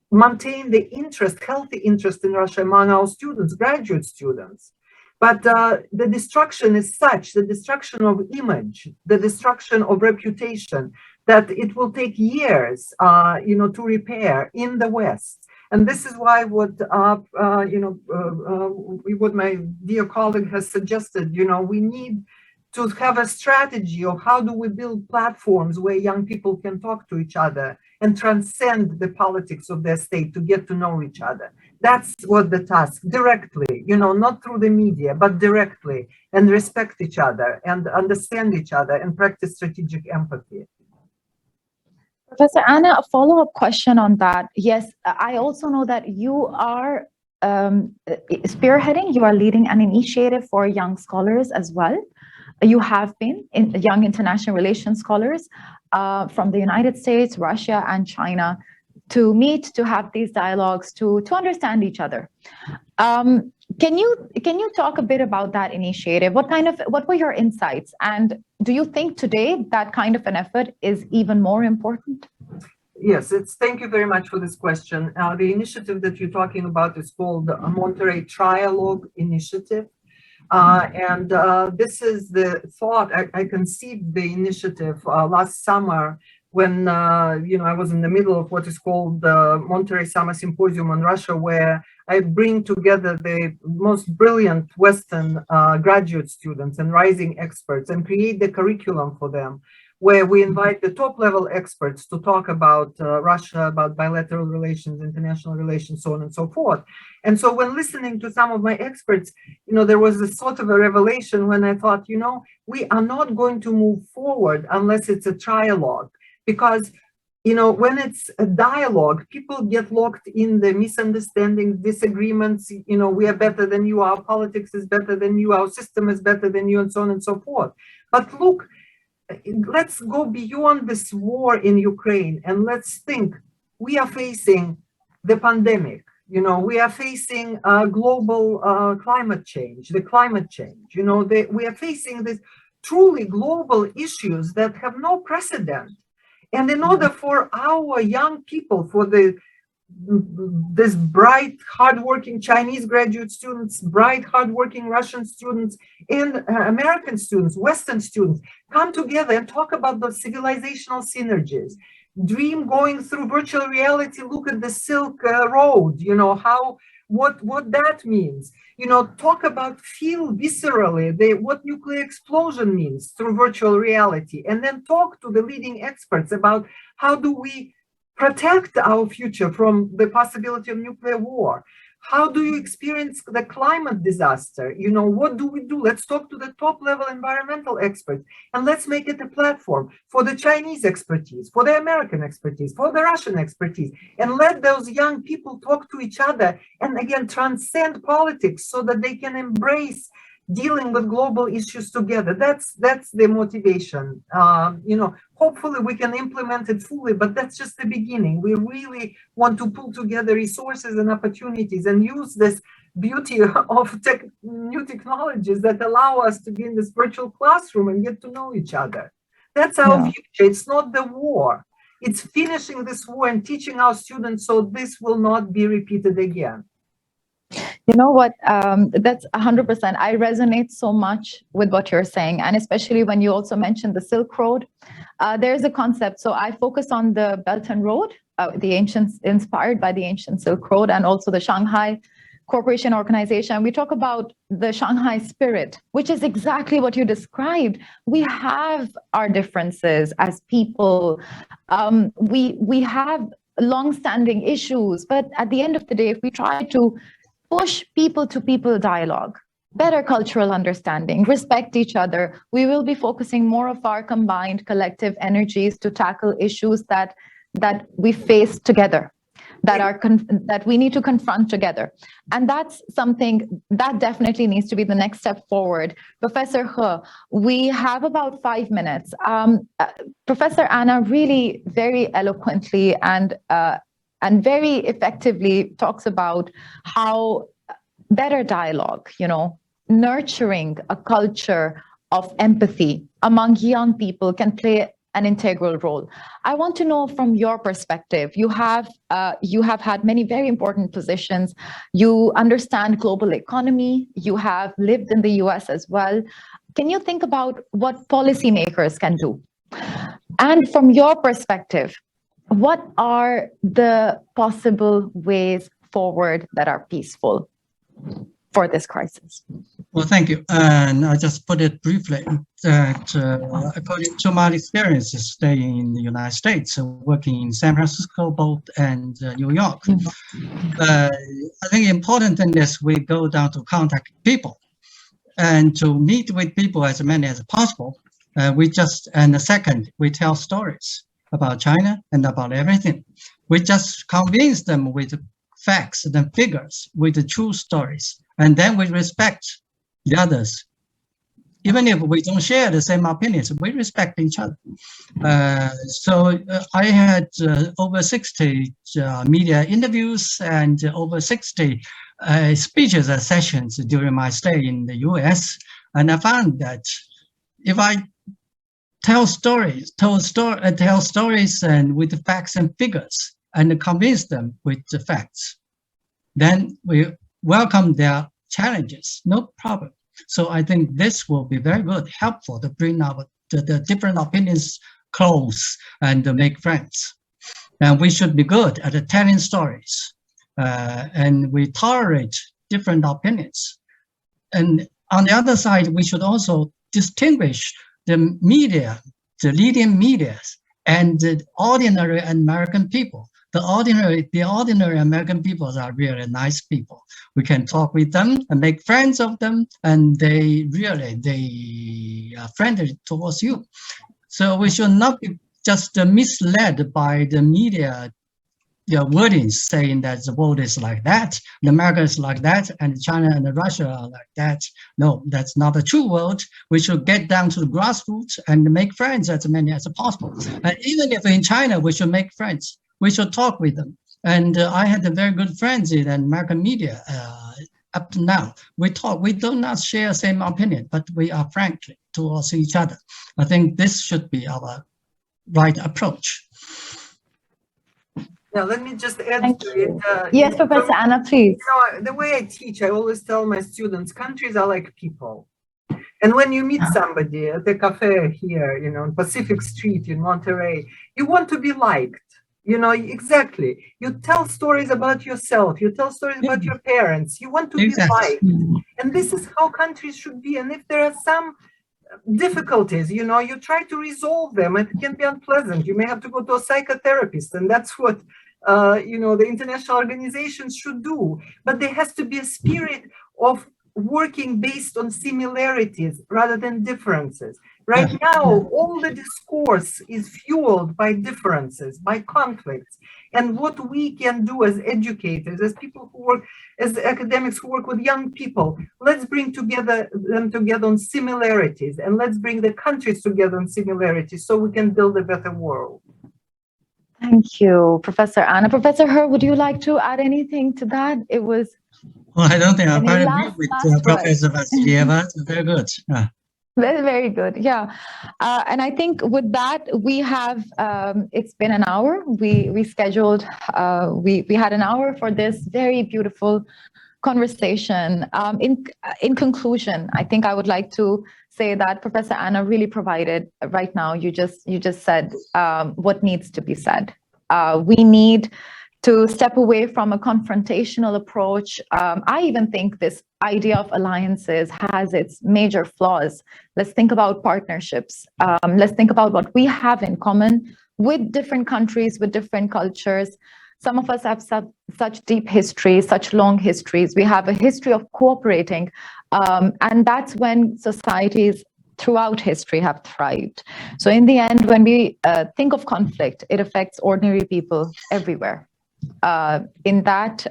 Speaker 2: maintain the interest, healthy interest in Russia among our students, graduate students. But the destruction is such, the destruction of image, the destruction of reputation, that it will take years, you know, to repair in the West. And this is why what what my dear colleague has suggested, you know, we need to have a strategy of how do we build platforms where young people can talk to each other and transcend the politics of their state to get to know each other. That's what the task, directly, you know, not through the media, but directly, and respect each other and understand each other and practice strategic empathy.
Speaker 1: Professor Anna, a follow-up question on that. Yes, I also know that you are spearheading, you are leading an initiative for young scholars as well. You have been young international relations scholars from the United States, Russia, and China to meet, to have these dialogues, to understand each other. Can you talk a bit about that initiative? What were your insights? And do you think today that kind of an effort is even more important?
Speaker 2: Yes, thank you very much for this question. The initiative that you're talking about is called the Monterey Trialogue Initiative. This is the thought, I conceived the initiative last summer when, you know, I was in the middle of what is called the Monterey Summer Symposium on Russia, where I bring together the most brilliant Western graduate students and rising experts and create the curriculum for them, where we invite the top level experts to talk about Russia, about bilateral relations, international relations, so on and so forth. And so when listening to some of my experts, you know, there was a sort of a revelation when I thought, you know, we are not going to move forward unless it's a trialogue, because, you know, when it's a dialogue, people get locked in the misunderstandings, disagreements, you know, we are better than you, our politics is better than you, our system is better than you, and so on and so forth. But look, let's go beyond this war in Ukraine and let's think, we are facing the pandemic, you know, we are facing global climate change, you know, we are facing these truly global issues that have no precedent. And in order for our young people, for this bright, hardworking Chinese graduate students, bright, hardworking Russian students, and American students, Western students, come together and talk about the civilizational synergies, dream going through virtual reality, look at the Silk Road, you know, what that means, you know, talk about, feel viscerally what nuclear explosion means through virtual reality, and then talk to the leading experts about how do we protect our future from the possibility of nuclear war. How do you experience the climate disaster? You know, what do we do? Let's talk to the top level environmental experts and let's make it a platform for the Chinese expertise, for the American expertise, for the Russian expertise, and let those young people talk to each other and again transcend politics so that they can embrace dealing with global issues together. That's the motivation. You know, hopefully we can implement it fully, but that's just the beginning. We really want to pull together resources and opportunities and use this beauty of new technologies that allow us to be in this virtual classroom and get to know each other. That's our future. It's not the war. It's finishing this war and teaching our students so this will not be repeated again.
Speaker 1: You know what, that's 100%. I resonate so much with what you're saying. And especially when you also mentioned the Silk Road, there's a concept. So I focus on the Belt and Road inspired by the ancient Silk Road and also the Shanghai Cooperation Organization. We talk about the Shanghai spirit, which is exactly what you described. We have our differences as people. We have long-standing issues, but at the end of the day, if we try to push people-to-people dialogue, better cultural understanding, respect each other, we will be focusing more of our combined collective energies to tackle issues that we face together, that we need to confront together. And that's something that definitely needs to be the next step forward. Professor He, we have about 5 minutes. Professor Anna really very eloquently and very effectively talks about how better dialogue, nurturing a culture of empathy among young people can play an integral role. I want to know from your perspective, you have had many very important positions. You understand global economy. You have lived in the US as well. Can you think about what policymakers can do? And from your perspective, what are the possible ways forward that are peaceful for this crisis?
Speaker 4: Well, thank you. And I just put it briefly that according to my experiences staying in the United States, working in San Francisco, both and New York, I think important thing is we go down to contact people and to meet with people as many as possible. And the second, we tell stories about China and about everything. We just convince them with facts and figures, with the true stories. And then we respect the others. Even if we don't share the same opinions, we respect each other. So I had over 60 media interviews and over 60 speeches and sessions during my stay in the US. And I found that if I tell stories and with the facts and figures and convince them with the facts, then we welcome their challenges, no problem. So I think this will be very good, helpful to bring the different opinions close and to make friends. And we should be good at telling stories, and we tolerate different opinions. And on the other side, we should also distinguish the media, the leading media, and the ordinary American people. The ordinary American people are really nice people. We can talk with them and make friends of them, and they are friendly towards you. So we should not be just misled by the media, wordings saying that the world is like that, America is like that, and China and Russia are like that. No, that's not the true world. We should get down to the grassroots and make friends as many as possible. And even if in China, we should make friends. We should talk with them. And I had very good friends in American media up to now. We talk, we do not share the same opinion, but we are friendly towards each other. I think this should be our right approach.
Speaker 2: Yeah, let me just add to it.
Speaker 1: Yes, Professor Anna, please.
Speaker 2: The way I teach, I always tell my students, countries are like people. And when you meet somebody at a cafe here, on Pacific Street in Monterey, you want to be liked. Exactly. You tell stories about yourself. You tell stories about your parents. You want to be liked. And this is how countries should be. And if there are some difficulties, you try to resolve them. It can be unpleasant. You may have to go to a psychotherapist. And that's what, the international organizations should do. But there has to be a spirit of working based on similarities rather than differences. Right now, all the discourse is fueled by differences, by conflicts. And what we can do as educators, as people who work, as academics who work with young people, let's bring them together on similarities, and let's bring the countries together on similarities so we can build a better world.
Speaker 1: Thank you, Professor Anna. Professor He, would you like to add anything to that? It was...
Speaker 4: Well, I don't think I'm very agree with Professor Vassilieva. Very good.
Speaker 1: Very, very good. Yeah. And I think with that, we have, it's been an hour. We scheduled, we had an hour for this very beautiful conversation. In conclusion, I think I would like to say that Professor Anna really provided right now. You just said what needs to be said. We need to step away from a confrontational approach. I even think this idea of alliances has its major flaws. Let's think about partnerships. Let's think about what we have in common with different countries, with different cultures. Some of us have such deep histories, such long histories. We have a history of cooperating, and that's when societies throughout history have thrived. So in the end, when we think of conflict, it affects ordinary people everywhere. In that,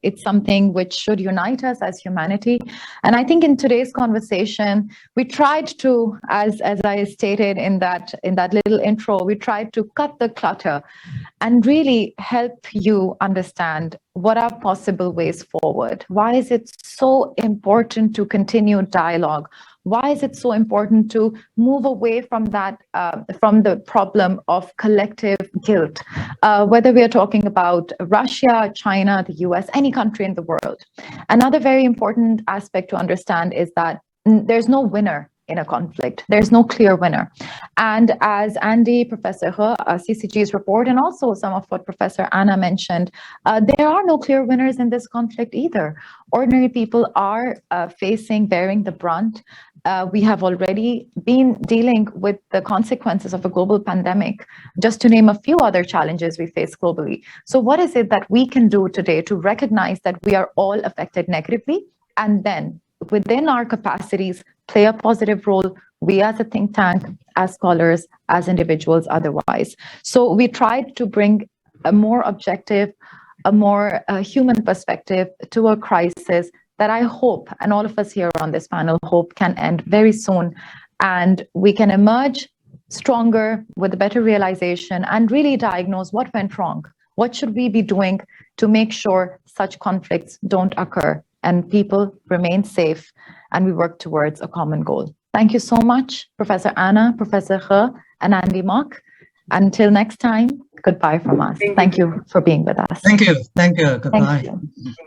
Speaker 1: it's something which should unite us as humanity. And I think in today's conversation, we tried to, as I stated in that little intro, we tried to cut the clutter and really help you understand what are possible ways forward. Why is it so important to continue dialogue? Why is it so important to move away from that, from the problem of collective guilt, whether we are talking about Russia, China, the US, any country in the world? Another very important aspect to understand is that there's no winner in a conflict. There's no clear winner. And as Andy, Professor He, CCG's report, and also some of what Professor Anna mentioned, there are no clear winners in this conflict either. Ordinary people are bearing the brunt. We have already been dealing with the consequences of a global pandemic, just to name a few other challenges we face globally. So what is it that we can do today to recognize that we are all affected negatively, and then within our capacities, play a positive role, we as a think tank, as scholars, as individuals otherwise. So we tried to bring a more objective, a more human perspective to a crisis that I hope, and all of us here on this panel hope, can end very soon, and we can emerge stronger with a better realization and really diagnose what went wrong. What should we be doing to make sure such conflicts don't occur and people remain safe and we work towards a common goal? Thank you so much, Professor Anna, Professor He, and Andy Mock. Until next time, goodbye from us. Thank you for being with us.
Speaker 4: Thank you. Goodbye.
Speaker 1: Thank you.